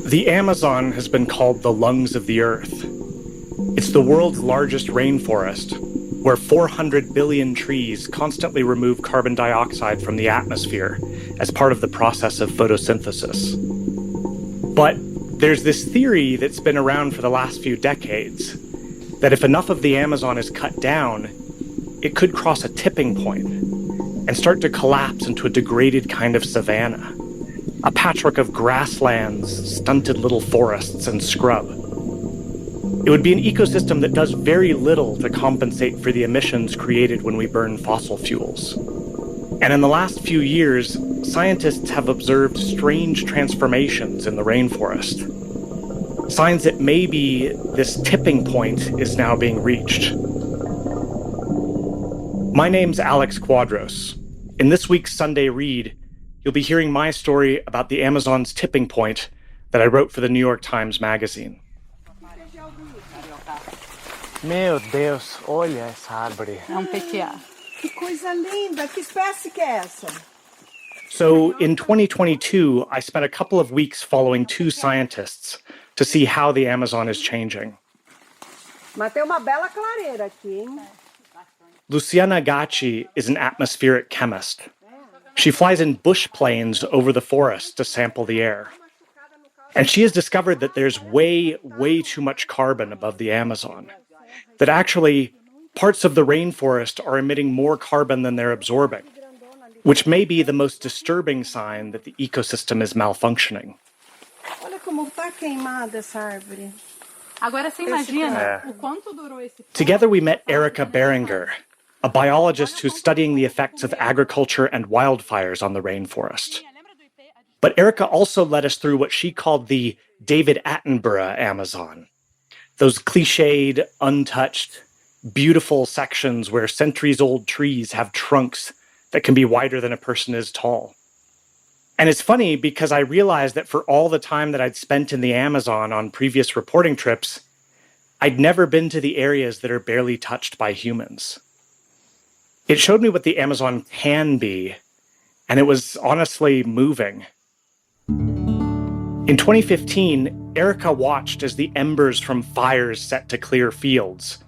The Amazon has been called the lungs of the earth. It's the world's largest rainforest, where 400 billion trees constantly remove carbon dioxide from the atmosphere as part of the process of photosynthesis. But there's this theory that's been around for the last few decades, that if enough of the Amazon is cut down, it could cross a tipping point and start to collapse into a degraded kind of savanna, a patchwork of grasslands, stunted little forests, and scrub. It would be an ecosystem that does very little to compensate for the emissions created when we burn fossil fuels. And in the last few years, scientists have observed strange transformations in the rainforest. Signs that maybe this tipping point is now being reached. My name's Alex Quadros. In this week's Sunday Read, you'll be hearing my story about the Amazon's tipping point that I wrote for the New York Times Magazine. Meu Deus, olha essa árvore. Petiá. Que coisa linda! Que espécie que é essa? So in 2022, I spent a couple of weeks following two scientists to see how the Amazon is changing. Mas tem uma bela clareira aqui, hein? Luciana Gacci is an atmospheric chemist. She flies in bush planes over the forest to sample the air. And she has discovered that there's way too much carbon above the Amazon. That actually, parts of the rainforest are emitting more carbon than they're absorbing, which may be the most disturbing sign that the ecosystem is malfunctioning. Olha como está queimada essa árvore. Agora você imagina o quanto durou esse... Together we met Erica Beringer, a biologist who's studying the effects of agriculture and wildfires on the rainforest. But Erica also led us through what she called the David Attenborough Amazon. Those cliched, untouched, beautiful sections where centuries-old trees have trunks that can be wider than a person is tall. And it's funny because I realized that for all the time that I'd spent in the Amazon on previous reporting trips, I'd never been to the areas that are barely touched by humans. It showed me what the Amazon can be, and it was honestly moving. In 2015, Erica watched as the embers from fires set to clear fields,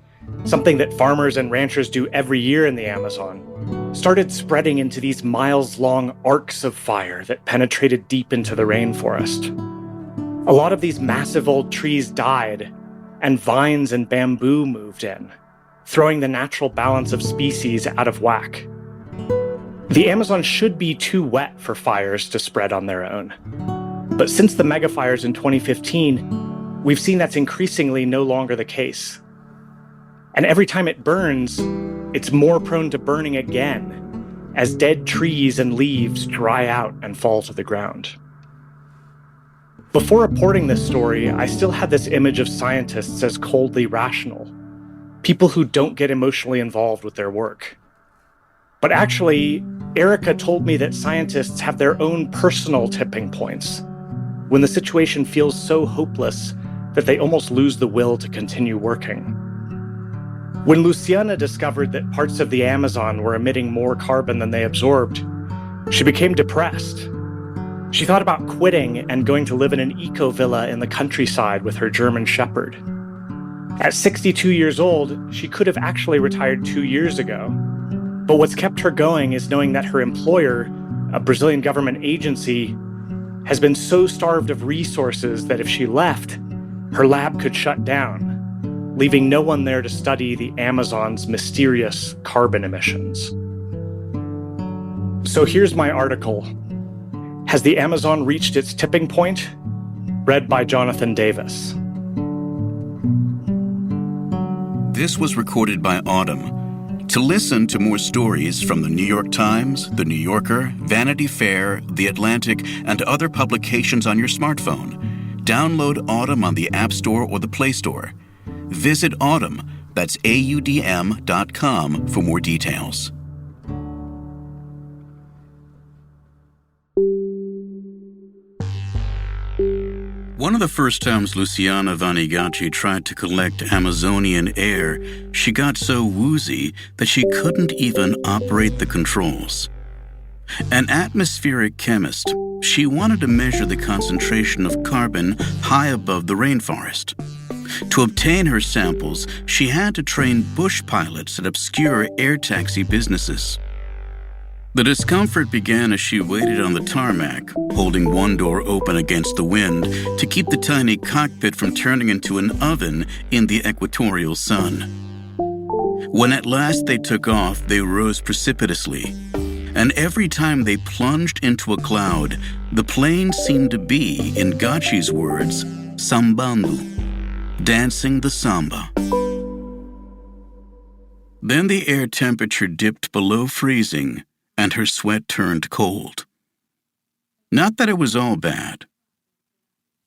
something that farmers and ranchers do every year in the Amazon, started spreading into these miles-long arcs of fire that penetrated deep into the rainforest. A lot of these massive old trees died, and vines and bamboo moved in, throwing the natural balance of species out of whack. The Amazon should be too wet for fires to spread on their own. But since the megafires in 2015, we've seen that's increasingly no longer the case. And every time it burns, it's more prone to burning again, as dead trees and leaves dry out and fall to the ground. Before reporting this story, I still had this image of scientists as coldly rational, people who don't get emotionally involved with their work. But actually, Erica told me that scientists have their own personal tipping points, when the situation feels so hopeless that they almost lose the will to continue working. When Luciana discovered that parts of the Amazon were emitting more carbon than they absorbed, she became depressed. She thought about quitting and going to live in an eco-villa in the countryside with her German Shepherd. At 62 years old, she could have actually retired 2 years ago. But what's kept her going is knowing that her employer, a Brazilian government agency, has been so starved of resources that if she left, her lab could shut down, leaving no one there to study the Amazon's mysterious carbon emissions. So here's my article, Has the Amazon Reached Its Tipping Point? Read by Jonathan Davis. This was recorded by Autumn. To listen to more stories from the New York Times, The New Yorker, Vanity Fair, The Atlantic, and other publications on your smartphone, download Autumn on the App Store or the Play Store. Visit Autumn, that's AUDM.com, for more details. One of the first times Luciana Vanni-Gacci tried to collect Amazonian air, she got so woozy that she couldn't even operate the controls. An atmospheric chemist, She wanted to measure the concentration of carbon high above the rainforest. To obtain her samples, she had to train bush pilots at obscure air taxi businesses. The discomfort began as she waited on the tarmac, holding one door open against the wind to keep the tiny cockpit from turning into an oven in the equatorial sun. When at last they took off, they rose precipitously, and every time they plunged into a cloud, the plane seemed to be, in Gachi's words, sambando, dancing the samba. Then the air temperature dipped below freezing, and her sweat turned cold. Not that it was all bad.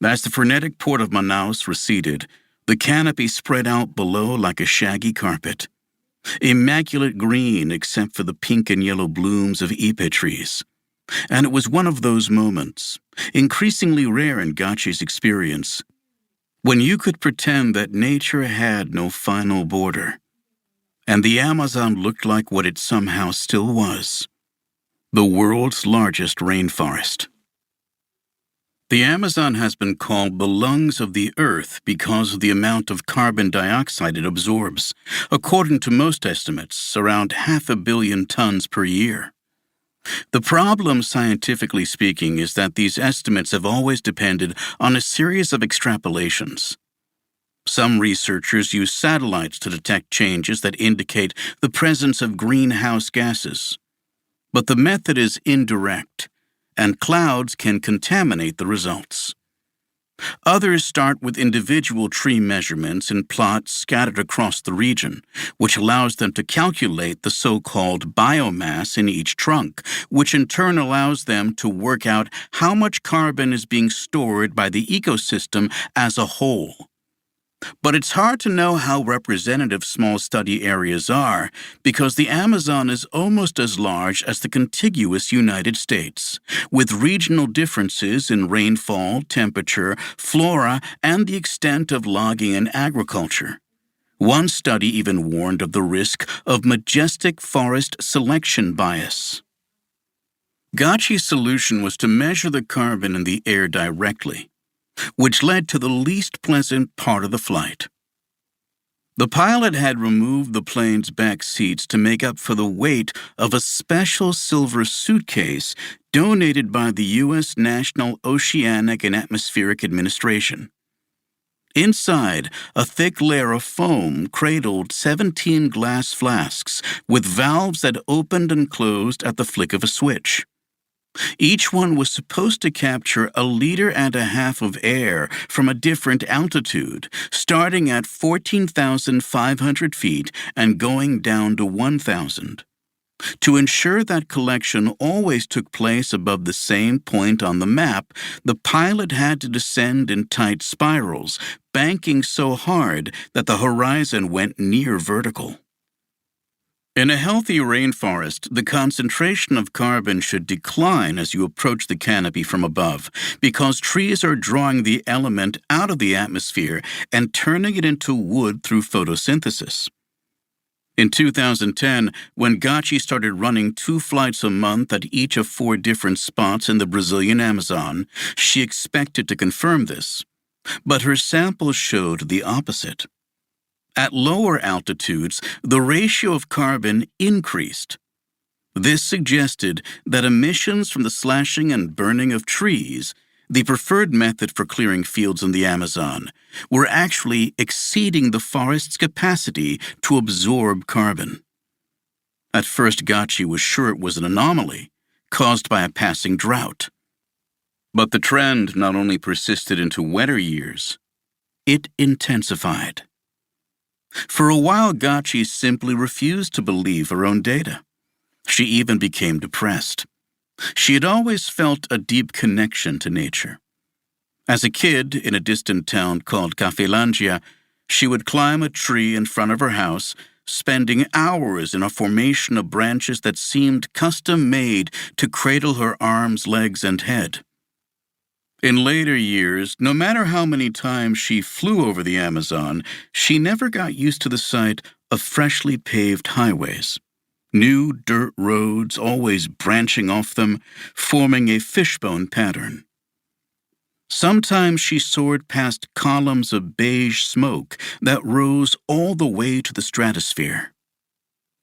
As the frenetic port of Manaus receded, the canopy spread out below like a shaggy carpet, immaculate green except for the pink and yellow blooms of ipe trees. And it was one of those moments, increasingly rare in Gachi's experience, when you could pretend that nature had no final border, and the Amazon looked like what it somehow still was: the world's largest rainforest. The Amazon has been called the lungs of the earth because of the amount of carbon dioxide it absorbs, according to most estimates, around 500 million tons per year. The problem, scientifically speaking, is that these estimates have always depended on a series of extrapolations. Some researchers use satellites to detect changes that indicate the presence of greenhouse gases. But the method is indirect, and clouds can contaminate the results. Others start with individual tree measurements in plots scattered across the region, which allows them to calculate the so-called biomass in each trunk, which in turn allows them to work out how much carbon is being stored by the ecosystem as a whole. But it's hard to know how representative small study areas are because the Amazon is almost as large as the contiguous United States, with regional differences in rainfall, temperature, flora, and the extent of logging and agriculture. One study even warned of the risk of majestic forest selection bias. Gachi's solution was to measure the carbon in the air directly, which led to the least pleasant part of the flight. The pilot had removed the plane's back seats to make up for the weight of a special silver suitcase donated by the U.S. National Oceanic and Atmospheric Administration. Inside, a thick layer of foam cradled 17 glass flasks with valves that opened and closed at the flick of a switch. Each one was supposed to capture 1.5 liters of air from a different altitude, starting at 14,500 feet and going down to 1,000. To ensure that collection always took place above the same point on the map, the pilot had to descend in tight spirals, banking so hard that the horizon went near vertical. In a healthy rainforest, the concentration of carbon should decline as you approach the canopy from above, because trees are drawing the element out of the atmosphere and turning it into wood through photosynthesis. In 2010, when Gachi started running 2 flights a month at each of 4 different spots in the Brazilian Amazon, she expected to confirm this, but her samples showed the opposite. At lower altitudes, the ratio of carbon increased. This suggested that emissions from the slashing and burning of trees, the preferred method for clearing fields in the Amazon, were actually exceeding the forest's capacity to absorb carbon. At first, Gachi was sure it was an anomaly caused by a passing drought. But the trend not only persisted into wetter years, it intensified. For a while, Gachi simply refused to believe her own data. She even became depressed. She had always felt a deep connection to nature. As a kid in a distant town called Cafelândia, she would climb a tree in front of her house, spending hours in a formation of branches that seemed custom-made to cradle her arms, legs, and head. In later years, no matter how many times she flew over the Amazon, she never got used to the sight of freshly paved highways. new dirt roads always branching off them, forming a fishbone pattern. Sometimes she soared past columns of beige smoke that rose all the way to the stratosphere.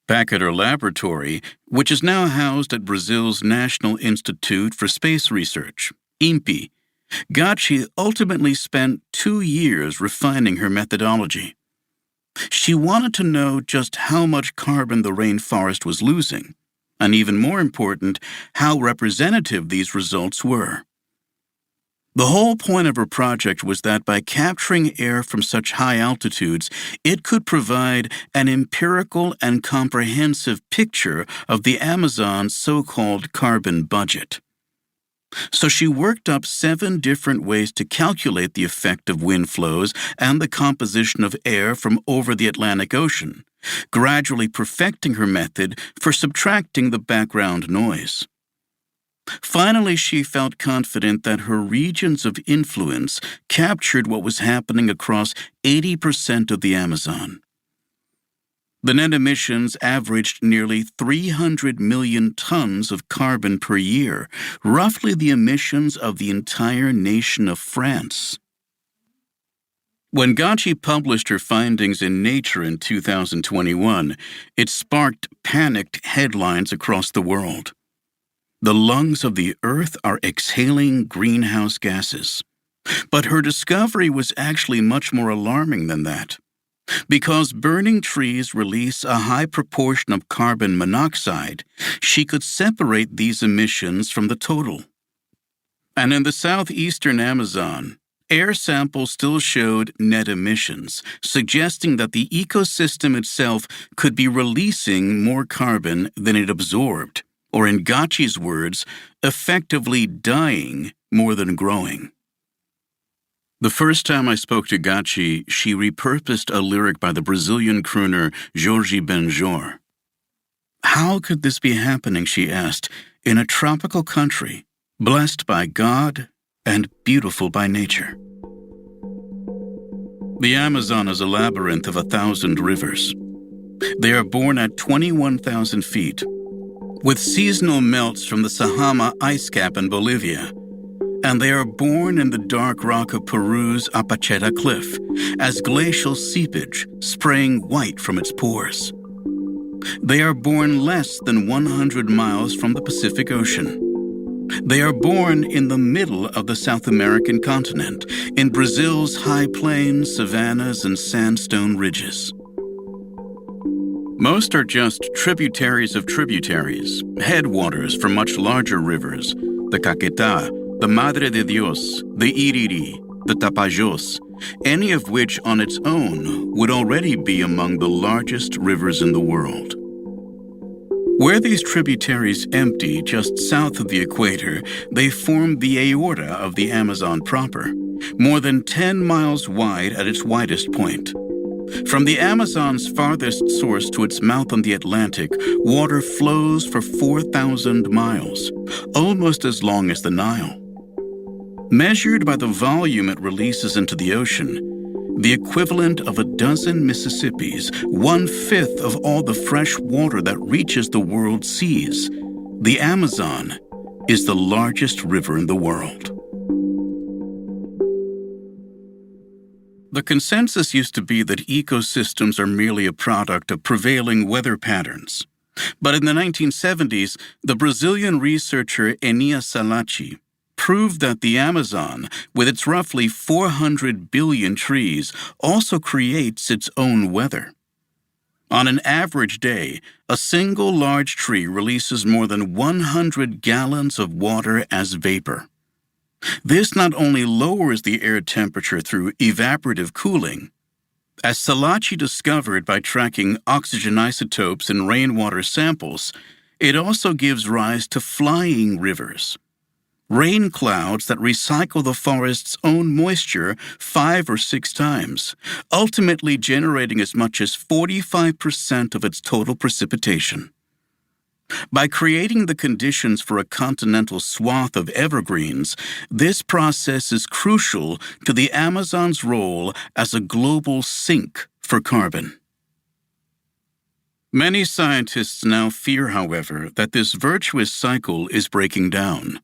Back at her laboratory, which is now housed at Brazil's National Institute for Space Research, INPE, Gacci ultimately spent 2 years refining her methodology. She wanted to know just how much carbon the rainforest was losing, and even more important, how representative these results were. The whole point of her project was that by capturing air from such high altitudes, it could provide an empirical and comprehensive picture of the Amazon's so-called carbon budget. So she worked up 7 different ways to calculate the effect of wind flows and the composition of air from over the Atlantic Ocean, gradually perfecting her method for subtracting the background noise. Finally, she felt confident that her regions of influence captured what was happening across 80% of the Amazon. The net emissions averaged nearly 300 million tons of carbon per year, roughly the emissions of the entire nation of France. When Gacci published her findings in Nature in 2021, it sparked panicked headlines across the world. The lungs of the Earth are exhaling greenhouse gases. But her discovery was actually much more alarming than that. Because burning trees release a high proportion of carbon monoxide, she could separate these emissions from the total. And in the southeastern Amazon, air samples still showed net emissions, suggesting that the ecosystem itself could be releasing more carbon than it absorbed, or in Gacci's words, effectively dying more than growing. The first time I spoke to Gacci, she repurposed a lyric by the Brazilian crooner Jorge Benjor. How could this be happening, she asked, in a tropical country, blessed by God and beautiful by nature? The Amazon is a labyrinth of 1,000 rivers. They are born at 21,000 feet, with seasonal melts from the Sajama ice cap in Bolivia, and they are born in the dark rock of Peru's Apacheta Cliff as glacial seepage spraying white from its pores. They are born less than 100 miles from the Pacific Ocean. They are born in the middle of the South American continent, in Brazil's high plains, savannas, and sandstone ridges. Most are just tributaries of tributaries, headwaters for much larger rivers, the Caquetá, the Madre de Dios, the Iriri, the Tapajós, any of which on its own would already be among the largest rivers in the world. Where these tributaries empty just south of the equator, they form the aorta of the Amazon proper, more than 10 miles wide at its widest point. From the Amazon's farthest source to its mouth on the Atlantic, water flows for 4,000 miles, almost as long as the Nile. Measured by the volume it releases into the ocean, the equivalent of a dozen Mississippis, 1/5 of all the fresh water that reaches the world's seas, the Amazon is the largest river in the world. The consensus used to be that ecosystems are merely a product of prevailing weather patterns. But in the 1970s, the Brazilian researcher Enia Salachi proved that the Amazon, with its roughly 400 billion trees, also creates its own weather. On an average day, a single large tree releases more than 100 gallons of water as vapor. This not only lowers the air temperature through evaporative cooling, as Salachi discovered by tracking oxygen isotopes in rainwater samples, it also gives rise to flying rivers, rain clouds that recycle the forest's own moisture 5 or 6 times, ultimately generating as much as 45% of its total precipitation. By creating the conditions for a continental swath of evergreens, this process is crucial to the Amazon's role as a global sink for carbon. Many scientists now fear, however, that this virtuous cycle is breaking down.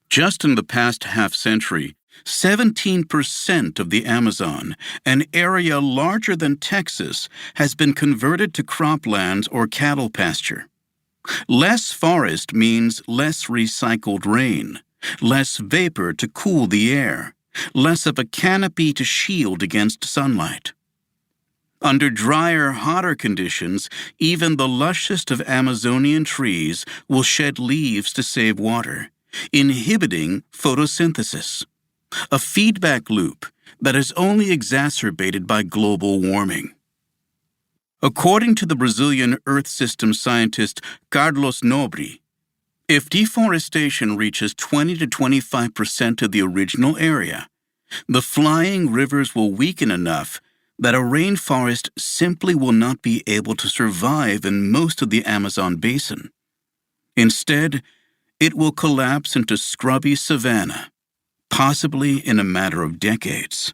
Just in the past half-century, 17% of the Amazon, an area larger than Texas, has been converted to croplands or cattle pasture. Less forest means less recycled rain, less vapor to cool the air, less of a canopy to shield against sunlight. Under drier, hotter conditions, even the lushest of Amazonian trees will shed leaves to save water, inhibiting photosynthesis, a feedback loop that is only exacerbated by global warming. According to the Brazilian Earth System scientist Carlos Nobre, if deforestation reaches 20 to 25% of the original area, the flying rivers will weaken enough that a rainforest simply will not be able to survive in most of the Amazon basin. Instead, it will collapse into scrubby savanna, possibly in a matter of decades.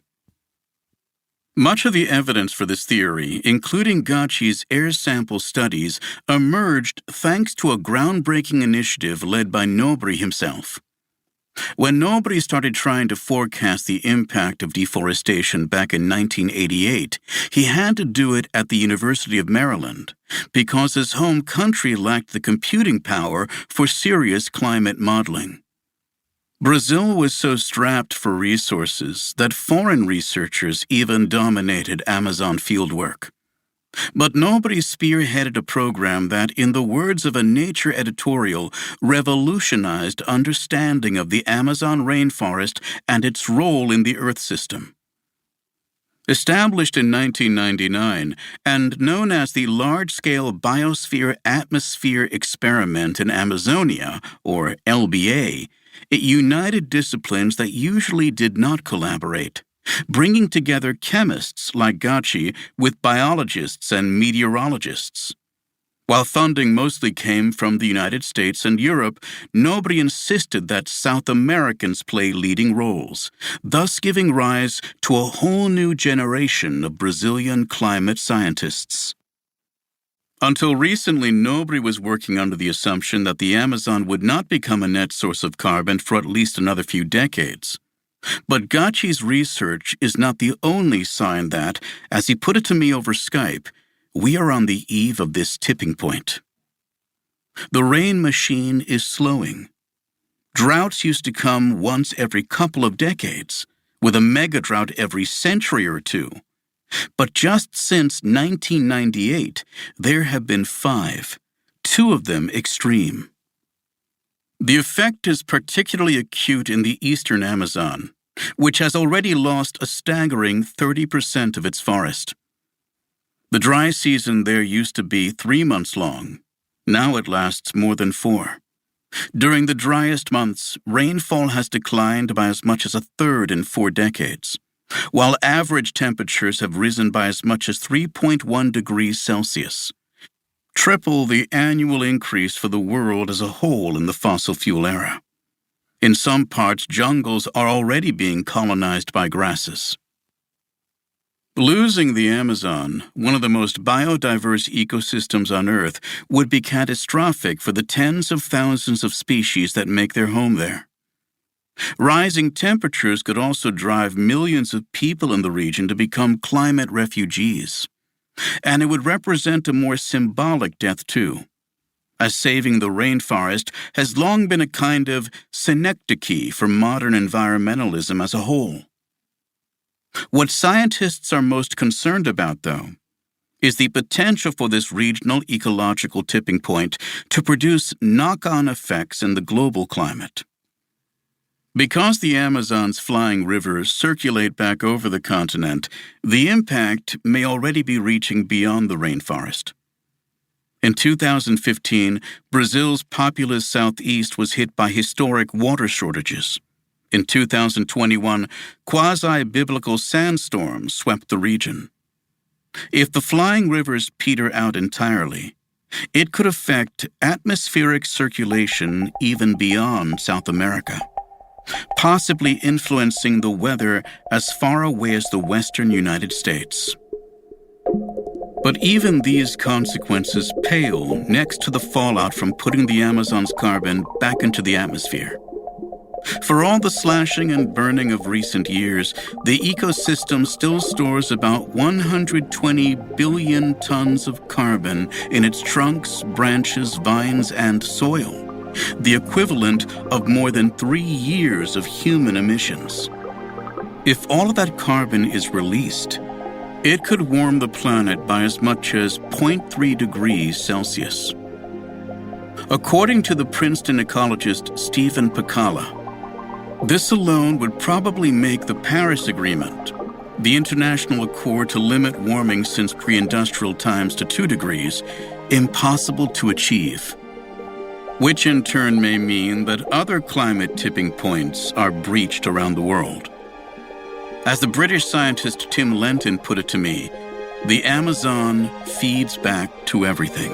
Much of the evidence for this theory, including Gacci's air sample studies, emerged thanks to a groundbreaking initiative led by Nobre himself. When Nobre started trying to forecast the impact of deforestation back in 1988, he had to do it at the University of Maryland because his home country lacked the computing power for serious climate modeling. Brazil was so strapped for resources that foreign researchers even dominated Amazon fieldwork. But Nobre spearheaded a program that, in the words of a Nature editorial, revolutionized understanding of the Amazon rainforest and its role in the Earth system. Established in 1999 and known as the Large-Scale Biosphere-Atmosphere Experiment in Amazonia, or LBA, it united disciplines that usually did not collaborate, bringing together chemists like Gacci with biologists and meteorologists. While funding mostly came from the United States and Europe, Nobre insisted that South Americans play leading roles, thus giving rise to a whole new generation of Brazilian climate scientists. Until recently, Nobre was working under the assumption that the Amazon would not become a net source of carbon for at least another few decades. But Gacci's research is not the only sign that, as he put it to me over Skype, we are on the eve of this tipping point. The rain machine is slowing. Droughts used to come once every couple of decades, with a mega drought every century or two. But just since 1998, there have been 5, 2 of them extreme. The effect is particularly acute in the eastern Amazon, which has already lost a staggering 30% of its forest. The dry season there used to be 3 months long. Now it lasts more than 4. During the driest months, rainfall has declined by as much as a third in 4 decades, while average temperatures have risen by as much as 3.1 degrees Celsius, triple the annual increase for the world as a whole in the fossil fuel era. In some parts, jungles are already being colonized by grasses. Losing the Amazon, one of the most biodiverse ecosystems on Earth, would be catastrophic for the tens of thousands of species that make their home there. Rising temperatures could also drive millions of people in the region to become climate refugees. And it would represent a more symbolic death too, as saving the rainforest has long been a kind of synecdoche for modern environmentalism as a whole. What scientists are most concerned about, though, is the potential for this regional ecological tipping point to produce knock-on effects in the global climate. Because the Amazon's flying rivers circulate back over the continent, the impact may already be reaching beyond the rainforest. In 2015, Brazil's populous southeast was hit by historic water shortages. In 2021, quasi-biblical sandstorms swept the region. If the flying rivers peter out entirely, it could affect atmospheric circulation even beyond South America, possibly influencing the weather as far away as the western United States. But even these consequences pale next to the fallout from putting the Amazon's carbon back into the atmosphere. For all the slashing and burning of recent years, the ecosystem still stores about 120 billion tons of carbon in its trunks, branches, vines, and soil, the equivalent of more than 3 years of human emissions. If all of that carbon is released, it could warm the planet by as much as 0.3 degrees Celsius. According to the Princeton ecologist Stephen Pacala, this alone would probably make the Paris Agreement, the international accord to limit warming since pre-industrial times to 2 degrees, impossible to achieve. Which in turn may mean that other climate tipping points are breached around the world. As the British scientist Tim Lenton put it to me, the Amazon feeds back to everything.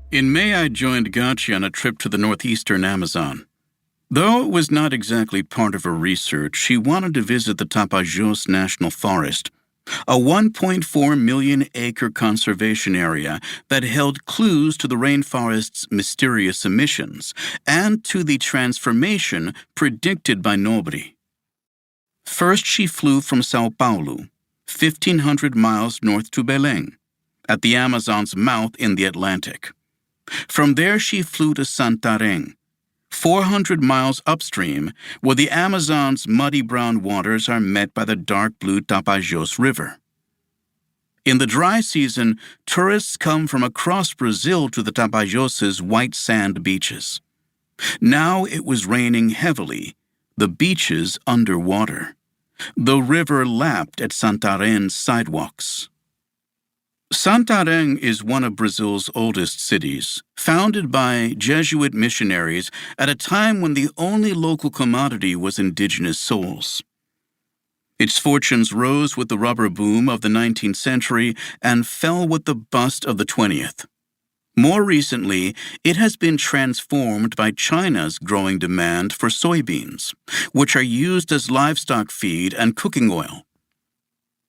In May, I joined Gachi on a trip to the northeastern Amazon. Though it was not exactly part of her research, she wanted to visit the Tapajós National Forest, a 1.4 million-acre conservation area that held clues to the rainforest's mysterious emissions and to the transformation predicted by nobody. First, she flew from São Paulo, 1,500 miles north to Belém, at the Amazon's mouth in the Atlantic. From there, she flew to Santarém, 400 miles upstream, where the Amazon's muddy brown waters are met by the dark blue Tapajós River. In the dry season, tourists come from across Brazil to the Tapajós' white sand beaches. Now it was raining heavily, the beaches underwater. The river lapped at Santarém's sidewalks. Santarém is one of Brazil's oldest cities, founded by Jesuit missionaries at a time when the only local commodity was indigenous souls. Its fortunes rose with the rubber boom of the 19th century and fell with the bust of the 20th. More recently, it has been transformed by China's growing demand for soybeans, which are used as livestock feed and cooking oil.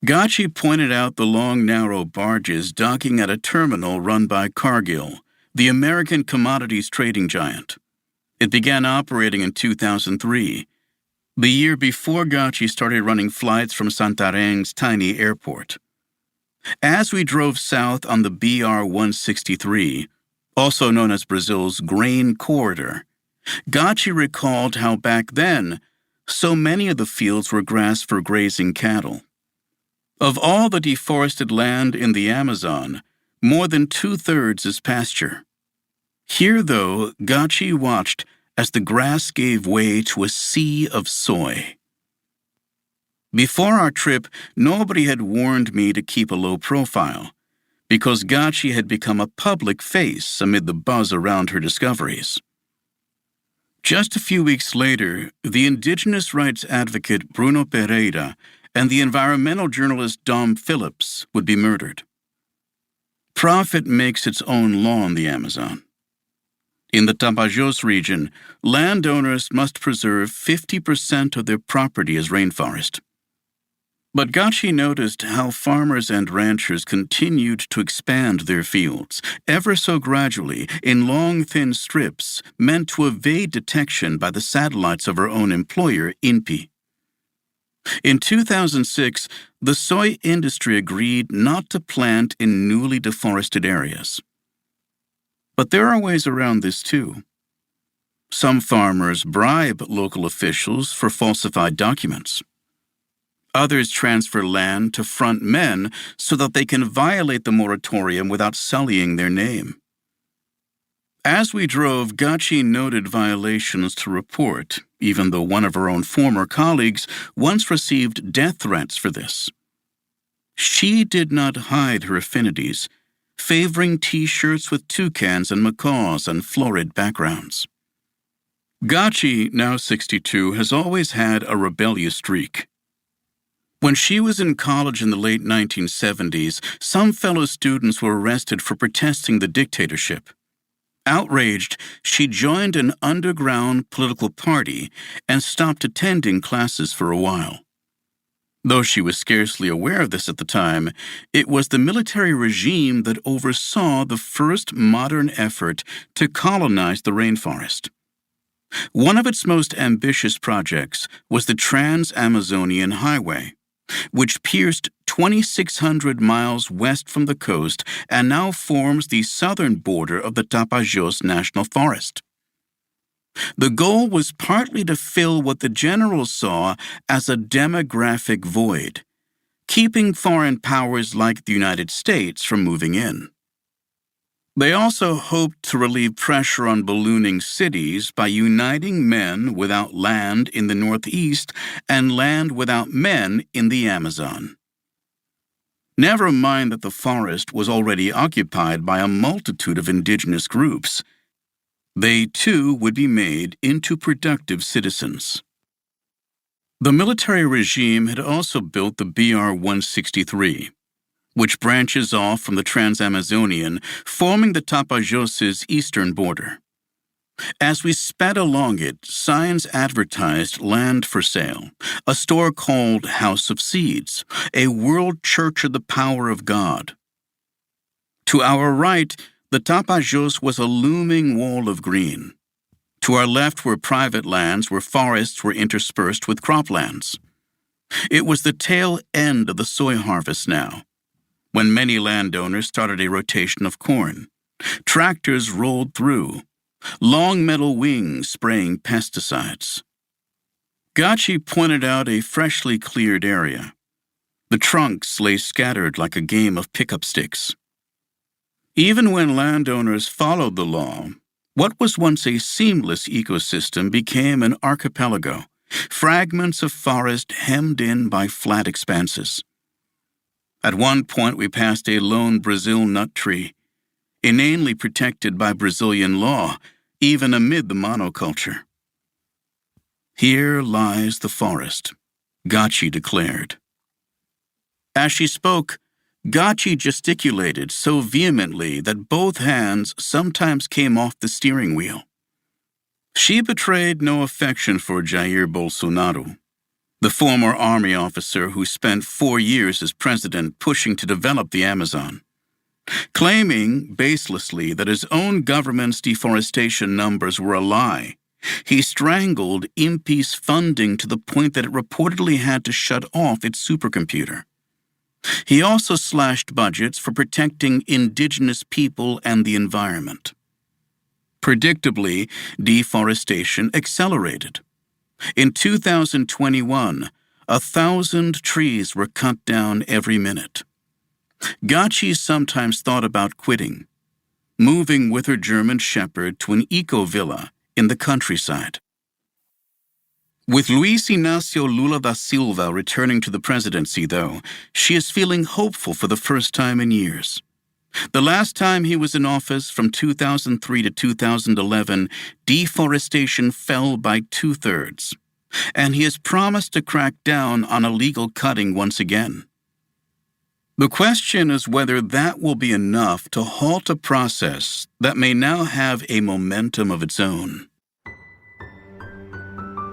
Gachi pointed out the long, narrow barges docking at a terminal run by Cargill, the American commodities trading giant. It began operating in 2003, the year before Gachi started running flights from Santarém's tiny airport. As we drove south on the BR-163, also known as Brazil's grain corridor, Gachi recalled how back then, so many of the fields were grass for grazing cattle. Of all the deforested land in the Amazon, more than 2/3 is pasture. Here, though, Gachi watched as the grass gave way to a sea of soy. Before our trip, nobody had warned me to keep a low profile, because Gachi had become a public face amid the buzz around her discoveries. Just a few weeks later, the indigenous rights advocate Bruno Pereira and the environmental journalist Dom Phillips would be murdered. Profit makes its own law in the Amazon. In the Tapajós region, landowners must preserve 50% of their property as rainforest. But Gachi noticed how farmers and ranchers continued to expand their fields, ever so gradually, in long, thin strips meant to evade detection by the satellites of her own employer, INPE. In 2006, the soy industry agreed not to plant in newly deforested areas. But there are ways around this too. Some farmers bribe local officials for falsified documents. Others transfer land to front men so that they can violate the moratorium without sullying their name. As we drove, Gachi noted violations to report, even though one of her own former colleagues once received death threats for this. She did not hide her affinities, favoring T-shirts with toucans and macaws and florid backgrounds. Gachi, now 62, has always had a rebellious streak. When she was in college in the late 1970s, some fellow students were arrested for protesting the dictatorship. Outraged, she joined an underground political party and stopped attending classes for a while. Though she was scarcely aware of this at the time, it was the military regime that oversaw the first modern effort to colonize the rainforest. One of its most ambitious projects was the Trans-Amazonian Highway, which pierced 2,600 miles west from the coast and now forms the southern border of the Tapajós National Forest. The goal was partly to fill what the generals saw as a demographic void, keeping foreign powers like the United States from moving in. They also hoped to relieve pressure on ballooning cities by uniting men without land in the Northeast and land without men in the Amazon. Never mind that the forest was already occupied by a multitude of indigenous groups. They too would be made into productive citizens. The military regime had also built the BR-163, which branches off from the Trans-Amazonian, forming the Tapajós' eastern border. As we sped along it, signs advertised land for sale, a store called House of Seeds, a world church of the power of God. To our right, the Tapajós was a looming wall of green. To our left were private lands where forests were interspersed with croplands. It was the tail end of the soy harvest now, when many landowners started a rotation of corn. Tractors rolled through, long metal wings spraying pesticides. Gachi pointed out a freshly cleared area. The trunks lay scattered like a game of pickup sticks. Even when landowners followed the law, what was once a seamless ecosystem became an archipelago, fragments of forest hemmed in by flat expanses. At one point, we passed a lone Brazil nut tree, inanely protected by Brazilian law, even amid the monoculture. Here lies the forest, Gachi declared. As she spoke, Gachi gesticulated so vehemently that both hands sometimes came off the steering wheel. She betrayed no affection for Jair Bolsonaro, the former army officer who spent 4 years as president pushing to develop the Amazon. Claiming, baselessly, that his own government's deforestation numbers were a lie, he strangled INPE's funding to the point that it reportedly had to shut off its supercomputer. He also slashed budgets for protecting indigenous people and the environment. Predictably, deforestation accelerated. In 2021, 1,000 trees were cut down every minute. Gachi sometimes thought about quitting, moving with her German shepherd to an eco-villa in the countryside. With Luiz Inácio Lula da Silva returning to the presidency, though, she is feeling hopeful for the first time in years. The last time he was in office, from 2003 to 2011, deforestation fell by 2/3, and he has promised to crack down on illegal cutting once again. The question is whether that will be enough to halt a process that may now have a momentum of its own.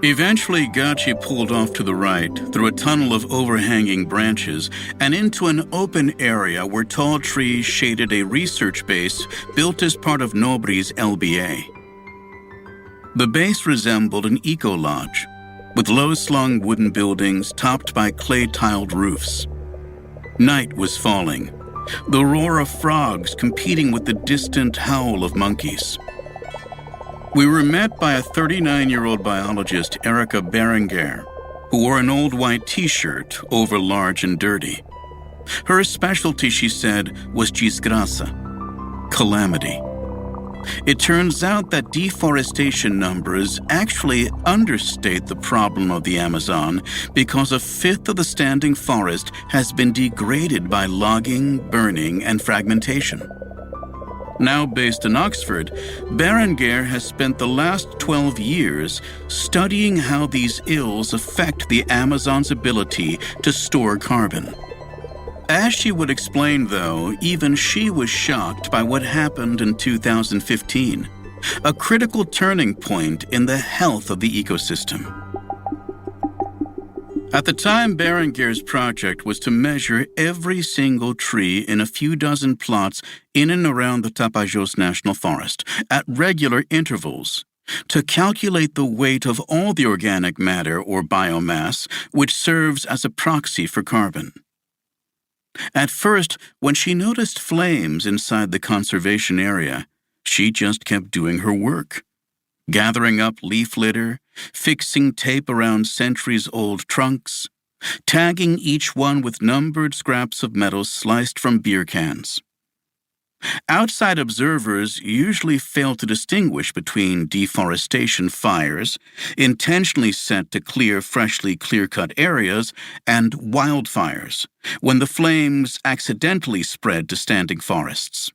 Eventually, Gachi pulled off to the right through a tunnel of overhanging branches and into an open area where tall trees shaded a research base built as part of Nobri's LBA. The base resembled an eco-lodge, with low-slung wooden buildings topped by clay-tiled roofs. Night was falling, the roar of frogs competing with the distant howl of monkeys. We were met by a 39-year-old biologist, Erika Berenguer, who wore an old white t-shirt over large and dirty. Her specialty, she said, was desgraça, calamity. It turns out that deforestation numbers actually understate the problem of the Amazon because 1/5 of the standing forest has been degraded by logging, burning, and fragmentation. Now based in Oxford, Berenguer has spent the last 12 years studying how these ills affect the Amazon's ability to store carbon. As she would explain, though, even she was shocked by what happened in 2015, a critical turning point in the health of the ecosystem. At the time, Berenguer's project was to measure every single tree in a few dozen plots in and around the Tapajós National Forest at regular intervals to calculate the weight of all the organic matter or biomass which serves as a proxy for carbon. At first, when she noticed flames inside the conservation area, she just kept doing her work, gathering up leaf litter, fixing tape around centuries-old trunks, tagging each one with numbered scraps of metal sliced from beer cans. Outside observers usually fail to distinguish between deforestation fires, intentionally set to clear freshly clear-cut areas, and wildfires, when the flames accidentally spread to standing forests.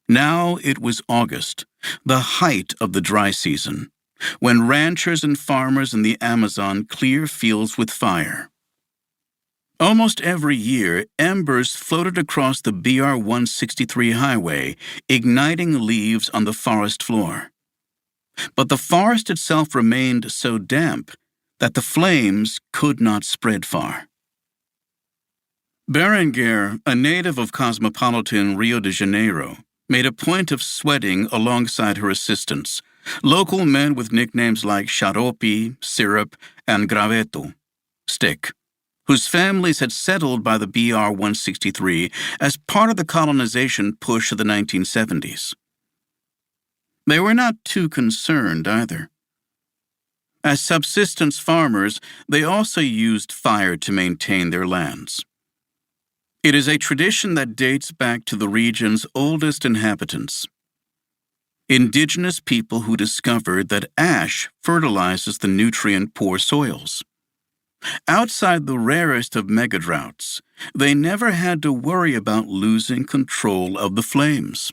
Now it was August, the height of the dry season, when ranchers and farmers in the Amazon clear fields with fire. Almost every year, embers floated across the BR-163 highway, igniting leaves on the forest floor. But the forest itself remained so damp that the flames could not spread far. Berenguer, a native of cosmopolitan Rio de Janeiro, made a point of sweating alongside her assistants, local men with nicknames like Xarope, Syrup, and Graveto, Stick, whose families had settled by the BR-163 as part of the colonization push of the 1970s. They were not too concerned either. As subsistence farmers, they also used fire to maintain their lands. It is a tradition that dates back to the region's oldest inhabitants, indigenous people who discovered that ash fertilizes the nutrient-poor soils. Outside the rarest of megadroughts, they never had to worry about losing control of the flames.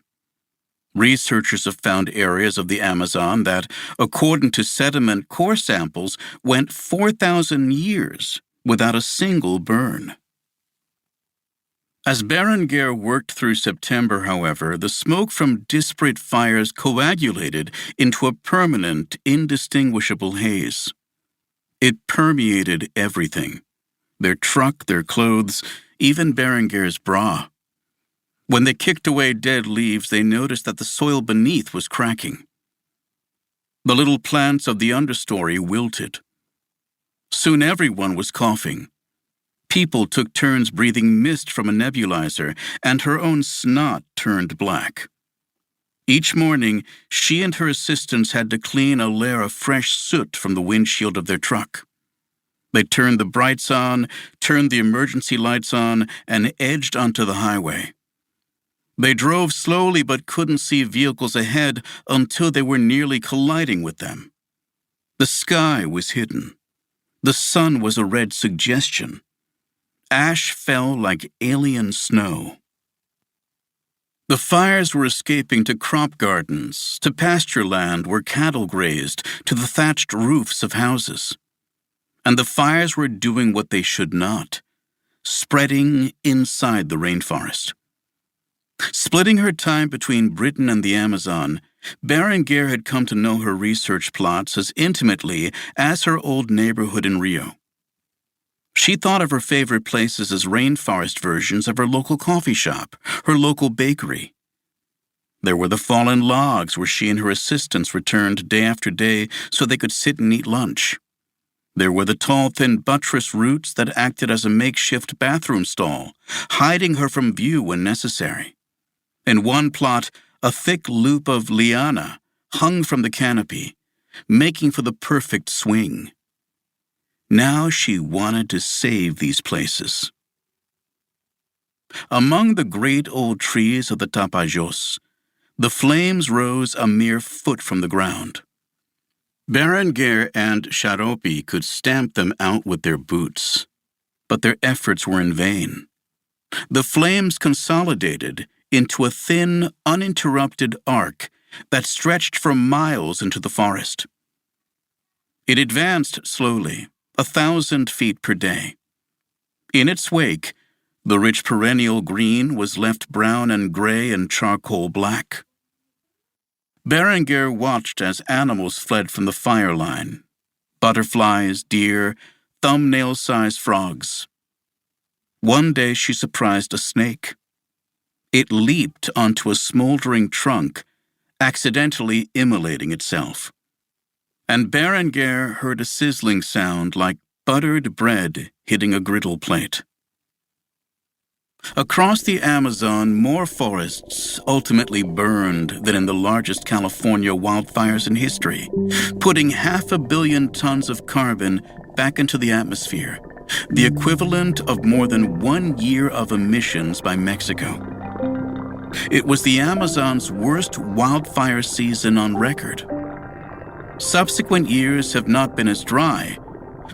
Researchers have found areas of the Amazon that, according to sediment core samples, went 4,000 years without a single burn. As Berenguer worked through September, however, the smoke from disparate fires coagulated into a permanent, indistinguishable haze. It permeated everything: their truck, their clothes, even Berenguer's bra. When they kicked away dead leaves, they noticed that the soil beneath was cracking. The little plants of the understory wilted. Soon everyone was coughing. People took turns breathing mist from a nebulizer, and her own snot turned black. Each morning, she and her assistants had to clean a layer of fresh soot from the windshield of their truck. They turned the brights on, turned the emergency lights on, and edged onto the highway. They drove slowly but couldn't see vehicles ahead until they were nearly colliding with them. The sky was hidden. The sun was a red suggestion. Ash fell like alien snow. The fires were escaping to crop gardens, to pasture land where cattle grazed, to the thatched roofs of houses. And the fires were doing what they should not, spreading inside the rainforest. Splitting her time between Britain and the Amazon, Berenguer had come to know her research plots as intimately as her old neighborhood in Rio. She thought of her favorite places as rainforest versions of her local coffee shop, her local bakery. There were the fallen logs where she and her assistants returned day after day so they could sit and eat lunch. There were the tall, thin buttress roots that acted as a makeshift bathroom stall, hiding her from view when necessary. In one plot, a thick loop of liana hung from the canopy, making for the perfect swing. Now she wanted to save these places. Among the great old trees of the Tapajós, the flames rose a mere foot from the ground. Berenguer and Xarope could stamp them out with their boots, but their efforts were in vain. The flames consolidated into a thin, uninterrupted arc that stretched for miles into the forest. It advanced slowly, 1,000 feet per day. In its wake, the rich perennial green was left brown and gray and charcoal black. Berenguer watched as animals fled from the fire line. Butterflies, deer, thumbnail-sized frogs. One day she surprised a snake. It leaped onto a smoldering trunk, accidentally immolating itself. And Berenguer heard a sizzling sound like buttered bread hitting a griddle plate. Across the Amazon, more forests ultimately burned than in the largest California wildfires in history, putting 500 million tons of carbon back into the atmosphere, the equivalent of more than 1 year of emissions by Mexico. It was the Amazon's worst wildfire season on record. Subsequent years have not been as dry,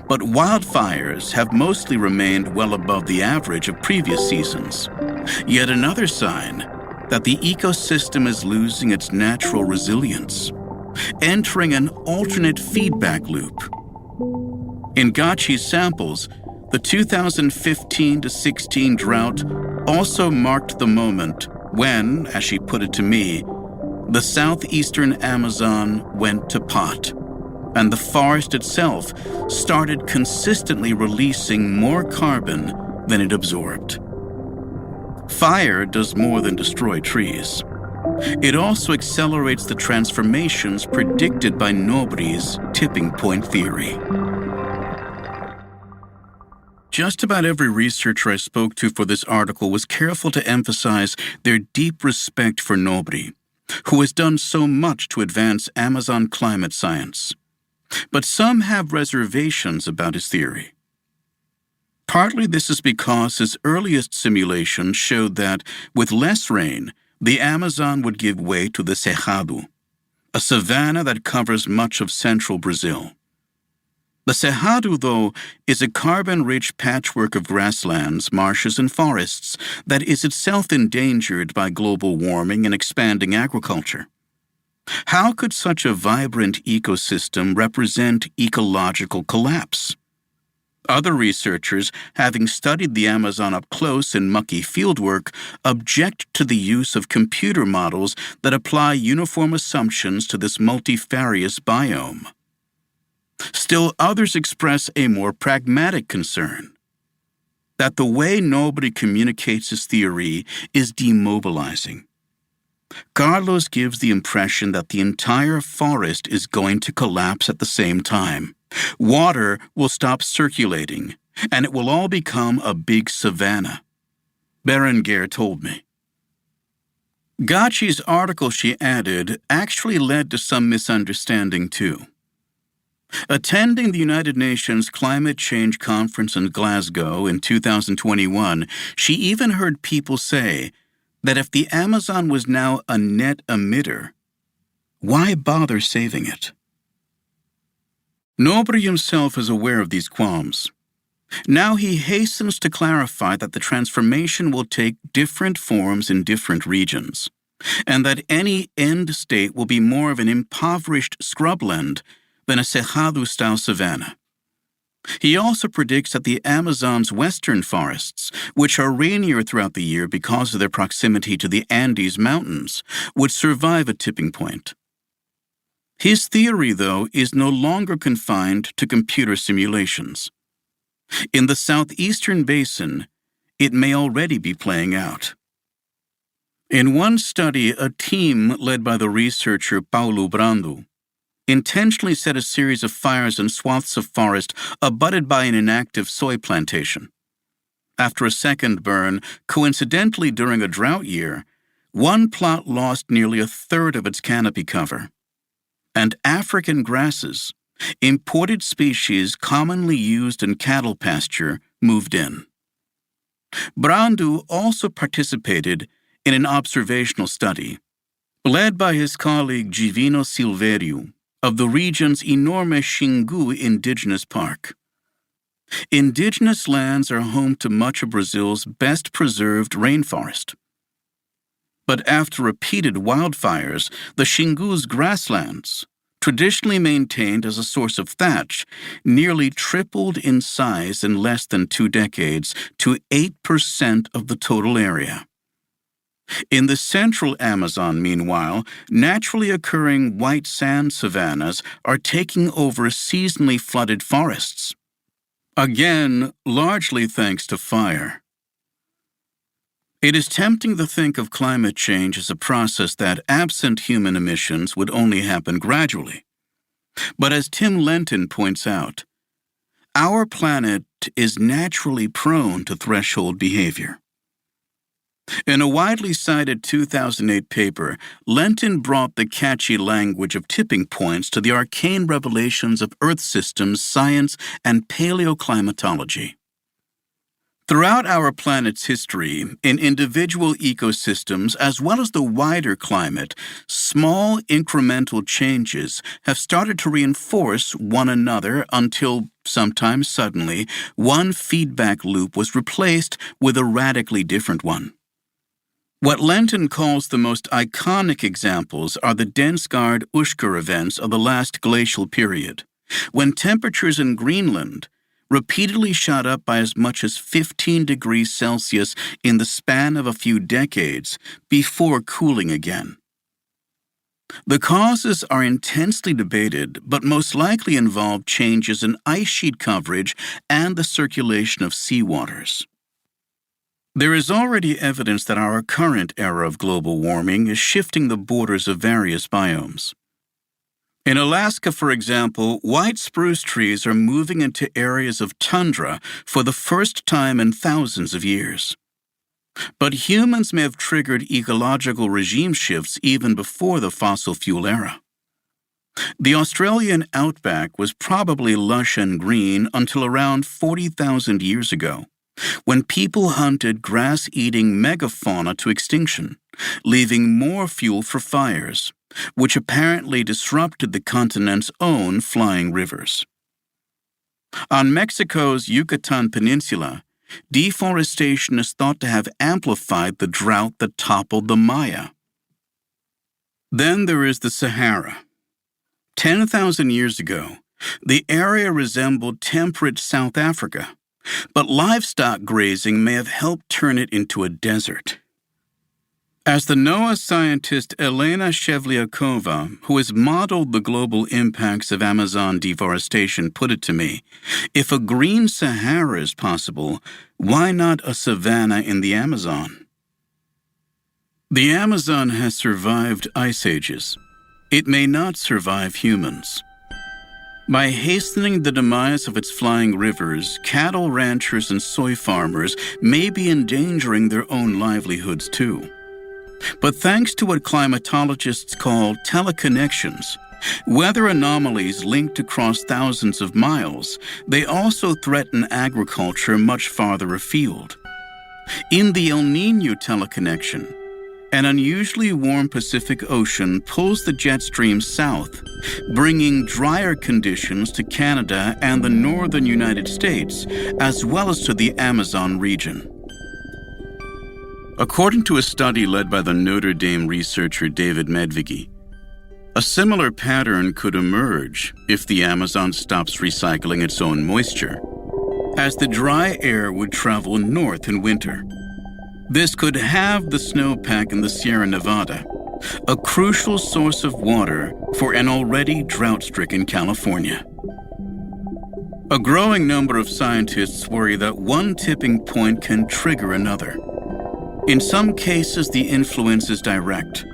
but wildfires have mostly remained well above the average of previous seasons. Yet another sign that the ecosystem is losing its natural resilience, entering an alternate feedback loop. In Gacci's samples, the 2015-16 drought also marked the moment when, as she put it to me, the southeastern Amazon went to pot, and the forest itself started consistently releasing more carbon than it absorbed. Fire does more than destroy trees. It also accelerates the transformations predicted by Nobri's tipping point theory. Just about every researcher I spoke to for this article was careful to emphasize their deep respect for Nobri, who has done so much to advance Amazon climate science. But some have reservations about his theory. Partly this is because his earliest simulations showed that, with less rain, the Amazon would give way to the Cerrado, a savanna that covers much of central Brazil. The Cerrado, though, is a carbon-rich patchwork of grasslands, marshes, and forests that is itself endangered by global warming and expanding agriculture. How could such a vibrant ecosystem represent ecological collapse? Other researchers, having studied the Amazon up close in mucky fieldwork, object to the use of computer models that apply uniform assumptions to this multifarious biome. Still, others express a more pragmatic concern, that the way Nobri communicates his theory is demobilizing. Carlos gives the impression that the entire forest is going to collapse at the same time. Water will stop circulating, and it will all become a big savanna. Berenguer told me. Gacci's article, she added, actually led to some misunderstanding too. Attending the United Nations Climate Change Conference in Glasgow in 2021, she even heard people say that if the Amazon was now a net emitter, why bother saving it? Nobri himself is aware of these qualms. Now he hastens to clarify that the transformation will take different forms in different regions, and that any end state will be more of an impoverished scrubland than a Cerrado-style savanna. He also predicts that the Amazon's western forests, which are rainier throughout the year because of their proximity to the Andes Mountains, would survive a tipping point. His theory, though, is no longer confined to computer simulations. In the southeastern basin, it may already be playing out. In one study, a team led by the researcher Paulo Brando intentionally set a series of fires in swaths of forest abutted by an inactive soy plantation. After a second burn, coincidentally during a drought year, one plot lost nearly a third of its canopy cover. And African grasses, imported species commonly used in cattle pasture, moved in. Brando also participated in an observational study, led by his colleague Givino Silverio, of the region's enormous Xingu Indigenous Park. Indigenous lands are home to much of Brazil's best-preserved rainforest. But after repeated wildfires, the Xingu's grasslands, traditionally maintained as a source of thatch, nearly tripled in size in less than 2 decades to 8% of the total area. In the central Amazon, meanwhile, naturally occurring white sand savannas are taking over seasonally flooded forests. Again, largely thanks to fire. It is tempting to think of climate change as a process that, absent human emissions, would only happen gradually. But as Tim Lenton points out, our planet is naturally prone to threshold behavior. In a widely cited 2008 paper, Lenton brought the catchy language of tipping points to the arcane revelations of Earth systems, science, and paleoclimatology. Throughout our planet's history, in individual ecosystems as well as the wider climate, small incremental changes have started to reinforce one another until, sometimes suddenly, one feedback loop was replaced with a radically different one. What Lenton calls the most iconic examples are the Densgaard-Ushgur events of the last glacial period, when temperatures in Greenland repeatedly shot up by as much as 15 degrees Celsius in the span of a few decades before cooling again. The causes are intensely debated, but most likely involve changes in ice sheet coverage and the circulation of seawaters. There is already evidence that our current era of global warming is shifting the borders of various biomes. In Alaska, for example, white spruce trees are moving into areas of tundra for the first time in thousands of years. But humans may have triggered ecological regime shifts even before the fossil fuel era. The Australian outback was probably lush and green until around 40,000 years ago, when people hunted grass-eating megafauna to extinction, leaving more fuel for fires, which apparently disrupted the continent's own flying rivers. On Mexico's Yucatan Peninsula, deforestation is thought to have amplified the drought that toppled the Maya. Then there is the Sahara. 10,000 years ago, the area resembled temperate South Africa, but livestock grazing may have helped turn it into a desert. As the NOAA scientist Elena Shevlyakova, who has modeled the global impacts of Amazon deforestation, put it to me, if a green Sahara is possible, why not a savanna in the Amazon? The Amazon has survived ice ages. It may not survive humans. By hastening the demise of its flying rivers, cattle ranchers and soy farmers may be endangering their own livelihoods too. But thanks to what climatologists call teleconnections, weather anomalies linked across thousands of miles, they also threaten agriculture much farther afield. In the El Niño teleconnection, an unusually warm Pacific Ocean pulls the jet stream south, bringing drier conditions to Canada and the northern United States, as well as to the Amazon region. According to a study led by the Notre Dame researcher David Medvigi, a similar pattern could emerge if the Amazon stops recycling its own moisture, as the dry air would travel north in winter. This could halve the snowpack in the Sierra Nevada, a crucial source of water for an already drought-stricken California. A growing number of scientists worry that one tipping point can trigger another. In some cases, the influence is direct.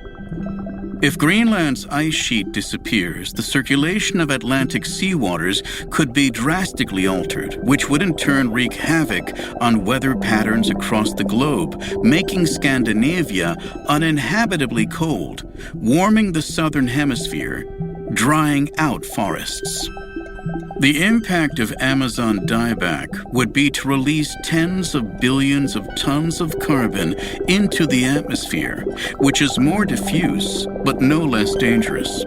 If Greenland's ice sheet disappears, the circulation of Atlantic seawaters could be drastically altered, which would in turn wreak havoc on weather patterns across the globe, making Scandinavia uninhabitably cold, warming the southern hemisphere, drying out forests. The impact of Amazon dieback would be to release tens of billions of tons of carbon into the atmosphere, which is more diffuse, but no less dangerous.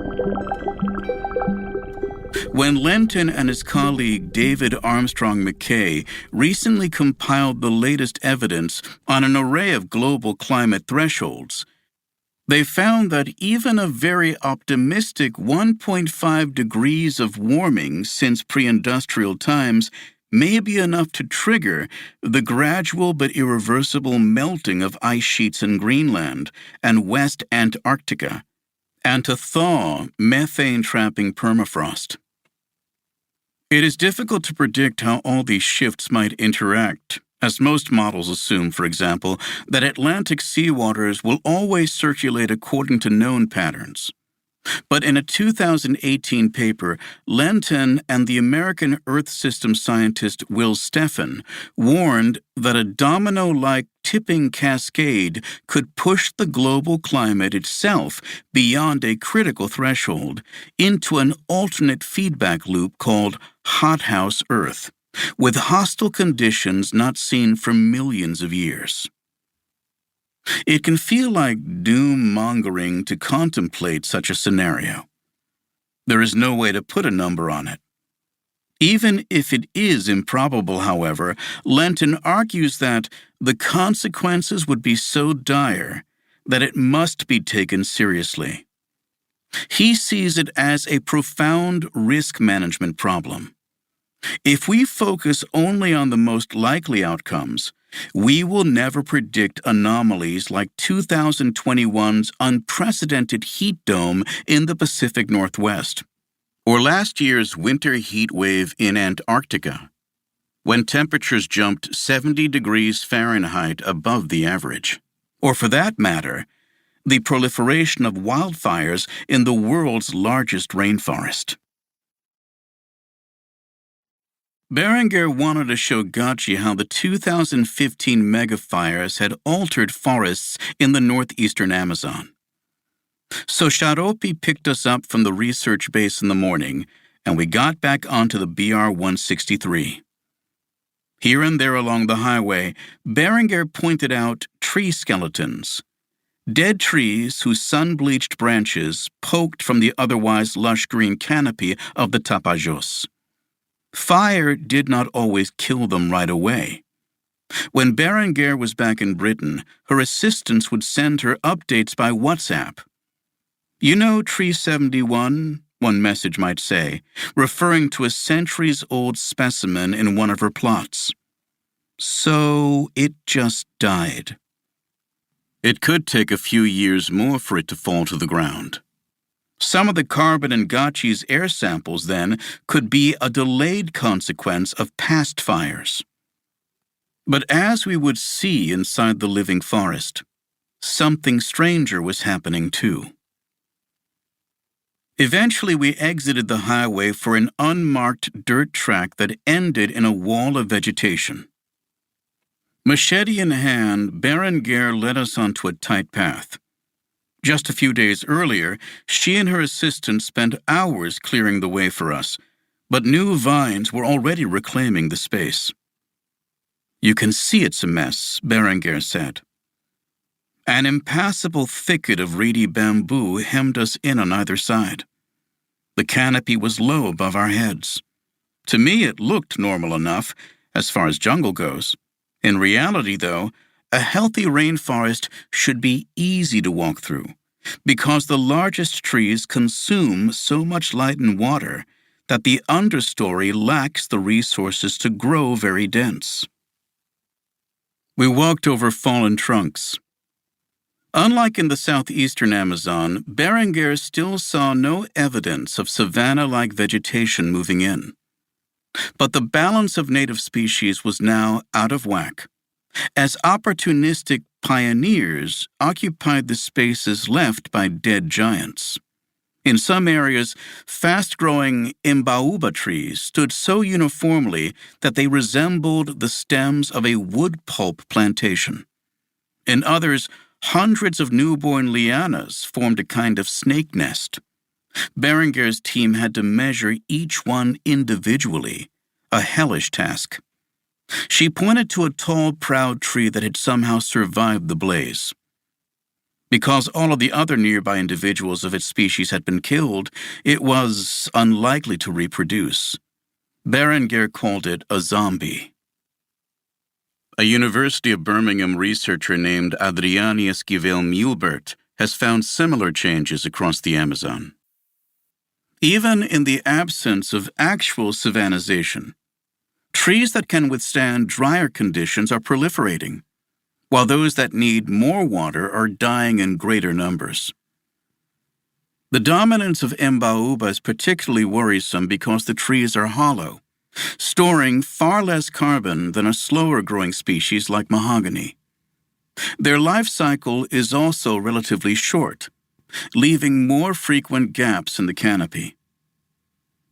When Lenton and his colleague David Armstrong McKay recently compiled the latest evidence on an array of global climate thresholds, They found that even a very optimistic 1.5 degrees of warming since pre-industrial times may be enough to trigger the gradual but irreversible melting of ice sheets in Greenland and West Antarctica, and to thaw methane-trapping permafrost. It is difficult to predict how all these shifts might interact, as most models assume, for example, that Atlantic seawaters will always circulate according to known patterns. But in a 2018 paper, Lenton and the American Earth System scientist Will Steffen warned that a domino-like tipping cascade could push the global climate itself beyond a critical threshold into an alternate feedback loop called hothouse Earth, with hostile conditions not seen for millions of years. It can feel like doom-mongering to contemplate such a scenario. There is no way to put a number on it. Even if it is improbable, however, Lenton argues that the consequences would be so dire that it must be taken seriously. He sees it as a profound risk management problem. If we focus only on the most likely outcomes, we will never predict anomalies like 2021's unprecedented heat dome in the Pacific Northwest, or last year's winter heat wave in Antarctica, when temperatures jumped 70 degrees Fahrenheit above the average, or for that matter, the proliferation of wildfires in the world's largest rainforest. Berenguer wanted to show Gacci how the 2015 megafires had altered forests in the northeastern Amazon. So Sharopi picked us up from the research base in the morning, and we got back onto the BR-163. Here and there along the highway, Berenguer pointed out tree skeletons, dead trees whose sun-bleached branches poked from the otherwise lush green canopy of the Tapajos. Fire did not always kill them right away. When Berenguer was back in Britain, her assistants would send her updates by WhatsApp. "You know Tree 71?" one message might say, referring to a centuries-old specimen in one of her plots. So it just died. It could take a few years more for it to fall to the ground. Some of the carbon in Gacci's air samples, then, could be a delayed consequence of past fires. But as we would see inside the living forest, something stranger was happening too. Eventually, we exited the highway for an unmarked dirt track that ended in a wall of vegetation. Machete in hand, Berenguer led us onto a tight path. Just a few days earlier, she and her assistant spent hours clearing the way for us, but new vines were already reclaiming the space. "You can see it's a mess," Berenguer said. An impassable thicket of reedy bamboo hemmed us in on either side. The canopy was low above our heads. To me, it looked normal enough, as far as jungle goes. In reality, though, a healthy rainforest should be easy to walk through, because the largest trees consume so much light and water that the understory lacks the resources to grow very dense. We walked over fallen trunks. Unlike in the southeastern Amazon, Berenguer still saw no evidence of savanna-like vegetation moving in. But the balance of native species was now out of whack, as opportunistic pioneers occupied the spaces left by dead giants. In some areas, fast-growing imbaúba trees stood so uniformly that they resembled the stems of a wood pulp plantation. In others, hundreds of newborn lianas formed a kind of snake nest. Berenguer's team had to measure each one individually, a hellish task. She pointed to a tall, proud tree that had somehow survived the blaze. Because all of the other nearby individuals of its species had been killed, it was unlikely to reproduce. Berenguer called it a zombie. A University of Birmingham researcher named Adriane Esquivel Mulbert has found similar changes across the Amazon. Even in the absence of actual savannization, trees that can withstand drier conditions are proliferating, while those that need more water are dying in greater numbers. The dominance of Mbauba is particularly worrisome because the trees are hollow, storing far less carbon than a slower-growing species like mahogany. Their life cycle is also relatively short, leaving more frequent gaps in the canopy.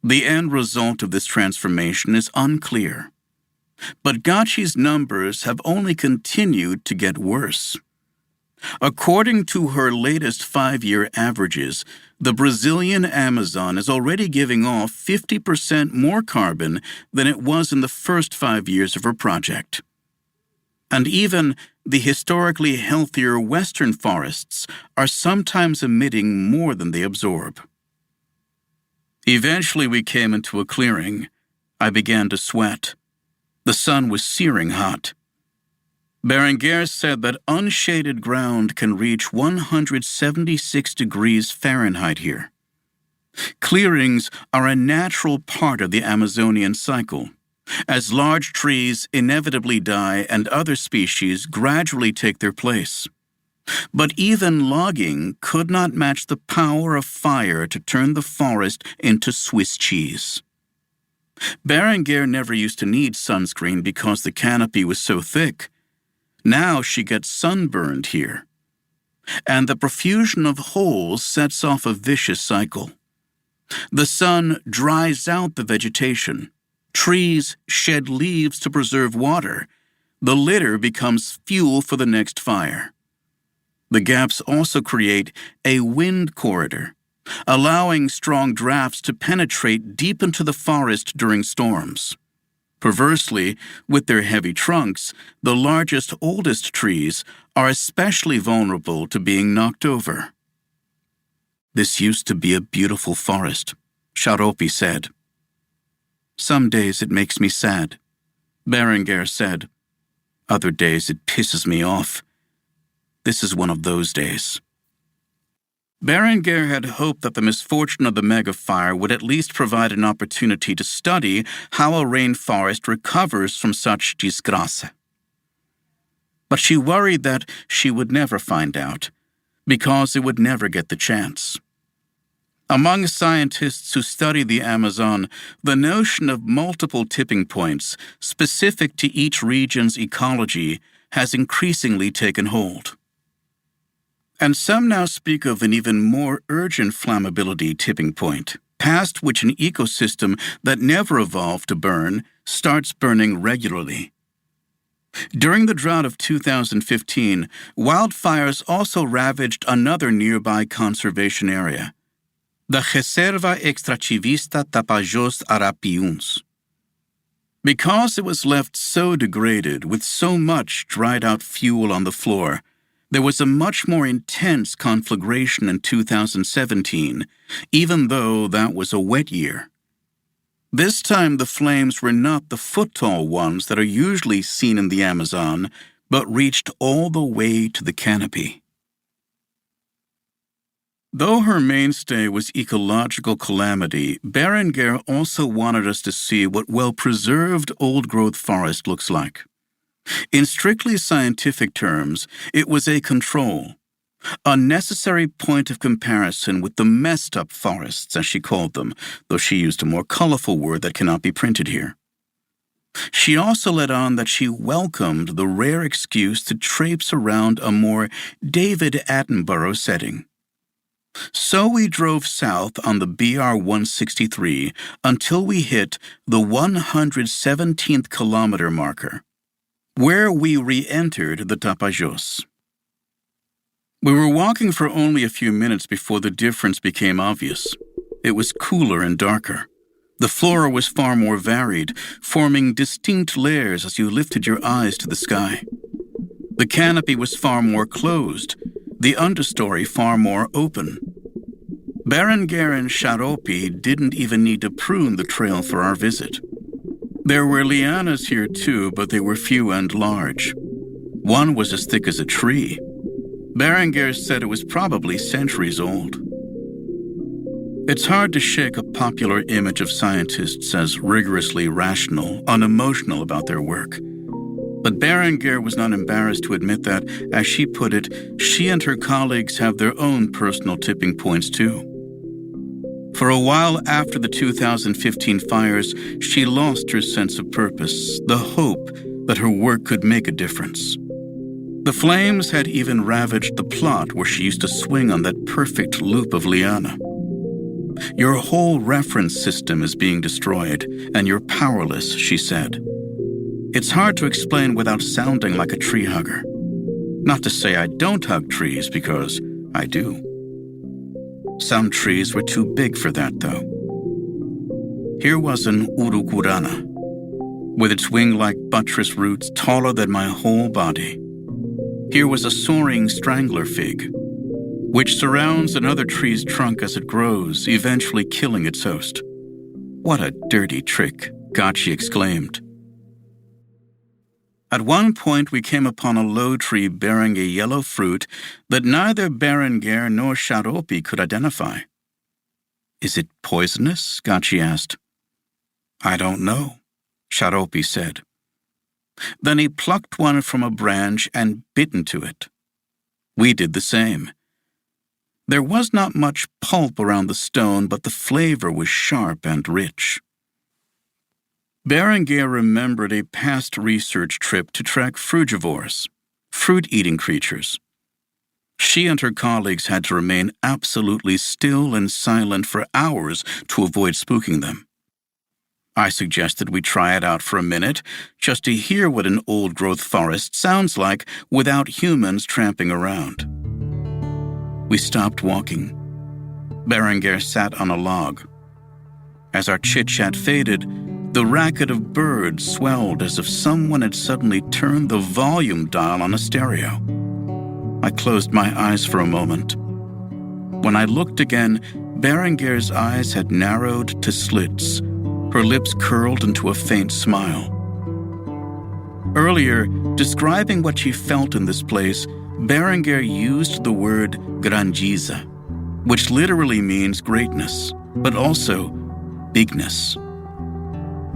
The end result of this transformation is unclear, but Gachi's numbers have only continued to get worse. According to her latest 5-year averages, the Brazilian Amazon is already giving off 50% more carbon than it was in the first 5 years of her project. And even the historically healthier western forests are sometimes emitting more than they absorb. Eventually we came into a clearing. I began to sweat. The sun was searing hot. Berenguer said that unshaded ground can reach 176 degrees Fahrenheit here. Clearings are a natural part of the Amazonian cycle, as large trees inevitably die and other species gradually take their place. But even logging could not match the power of fire to turn the forest into Swiss cheese. Berenguer never used to need sunscreen because the canopy was so thick. Now she gets sunburned here. And the profusion of holes sets off a vicious cycle. The sun dries out the vegetation. Trees shed leaves to preserve water. The litter becomes fuel for the next fire. The gaps also create a wind corridor, allowing strong drafts to penetrate deep into the forest during storms. Perversely, with their heavy trunks, the largest, oldest trees are especially vulnerable to being knocked over. "This used to be a beautiful forest," Charopi said. "Some days it makes me sad," Berenguer said. "Other days it pisses me off. This is one of those days." Berenguer had hoped that the misfortune of the megafire would at least provide an opportunity to study how a rainforest recovers from such disgrace. But she worried that she would never find out, because it would never get the chance. Among scientists who study the Amazon, the notion of multiple tipping points, specific to each region's ecology, has increasingly taken hold. And some now speak of an even more urgent flammability tipping point, past which an ecosystem that never evolved to burn starts burning regularly. During the drought of 2015, wildfires also ravaged another nearby conservation area, the Reserva Extrativista Tapajós Arapiuns. Because it was left so degraded with so much dried-out fuel on the floor, there was a much more intense conflagration in 2017, even though that was a wet year. This time the flames were not the foot-tall ones that are usually seen in the Amazon, but reached all the way to the canopy. Though her mainstay was ecological calamity, Berenguer also wanted us to see what well-preserved old-growth forest looks like. In strictly scientific terms, it was a control, a necessary point of comparison with the messed-up forests, as she called them, though she used a more colorful word that cannot be printed here. She also let on that she welcomed the rare excuse to traipse around a more David Attenborough setting. So we drove south on the BR-163 until we hit the 117th kilometer marker, where we re-entered the Tapajós. We were walking for only a few minutes before the difference became obvious. It was cooler and darker. The flora was far more varied, forming distinct layers as you lifted your eyes to the sky. The canopy was far more closed, the understory far more open. Berenguer and Charopi didn't even need to prune the trail for our visit. There were lianas here too, but they were few and large. One was as thick as a tree. Berenguer said it was probably centuries old. It's hard to shake a popular image of scientists as rigorously rational, unemotional about their work. But Berenguer was not embarrassed to admit that, as she put it, she and her colleagues have their own personal tipping points too. For a while after the 2015 fires, she lost her sense of purpose, the hope that her work could make a difference. The flames had even ravaged the plot where she used to swing on that perfect loop of liana. Your whole reference system is being destroyed, and you're powerless, she said. It's hard to explain without sounding like a tree hugger. Not to say I don't hug trees, because I do. Some trees were too big for that, though. Here was an urucurana, with its wing-like buttress roots taller than my whole body. Here was a soaring strangler fig, which surrounds another tree's trunk as it grows, eventually killing its host. What a dirty trick, Gacci exclaimed. At one point, we came upon a low tree bearing a yellow fruit that neither Berenguer nor Charopi could identify. Is it poisonous? Gacci asked. I don't know, Charopi said. Then he plucked one from a branch and bit into it. We did the same. There was not much pulp around the stone, but the flavor was sharp and rich. Berenguer remembered a past research trip to track frugivores, fruit-eating creatures. She and her colleagues had to remain absolutely still and silent for hours to avoid spooking them. I suggested we try it out for a minute, just to hear what an old-growth forest sounds like without humans tramping around. We stopped walking. Berenguer sat on a log. As our chit-chat faded, the racket of birds swelled as if someone had suddenly turned the volume dial on a stereo. I closed my eyes for a moment. When I looked again, Berenguer's eyes had narrowed to slits, her lips curled into a faint smile. Earlier, describing what she felt in this place, Berenguer used the word grandeza, which literally means greatness, but also bigness.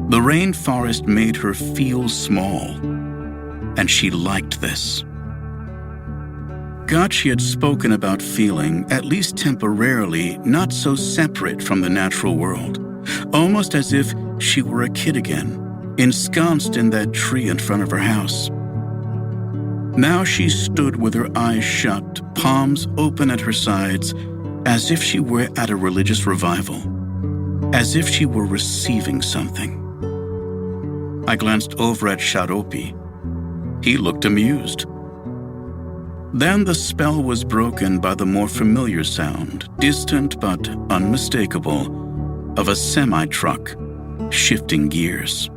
The rainforest made her feel small, and she liked this. Gacci had spoken about feeling, at least temporarily, not so separate from the natural world, almost as if she were a kid again, ensconced in that tree in front of her house. Now she stood with her eyes shut, palms open at her sides, as if she were at a religious revival, as if she were receiving something. I glanced over at Charopi. He looked amused. Then the spell was broken by the more familiar sound, distant but unmistakable, of a semi-truck shifting gears.